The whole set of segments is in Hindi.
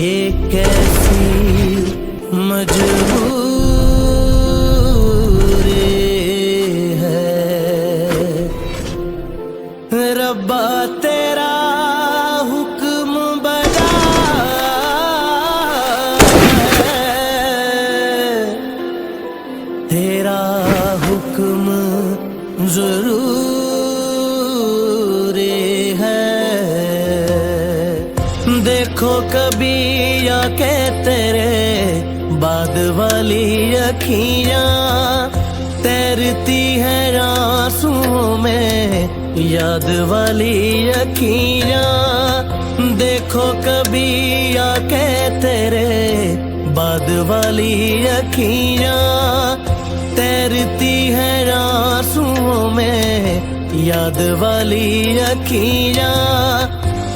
ये कैसी मजबूरी है, रब्बा तेरा हुक्म बजा है, तेरा हुक्म जरूरी है। देखो कभी आके तेरे बाद वाली अखियां तैरती है आंसुओं में, याद वाली अखियां। देखो कभी आके तेरे बाद वाली अखियां तैरती है आंसुओं में, याद वाली अखियां।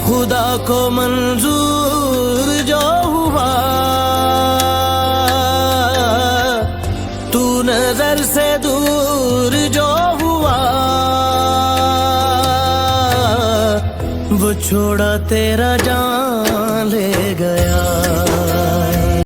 खुदा को मंजूर जो हुआ तू नजर से दूर जो हुआ, वो छोड़ा तेरा जान ले गया।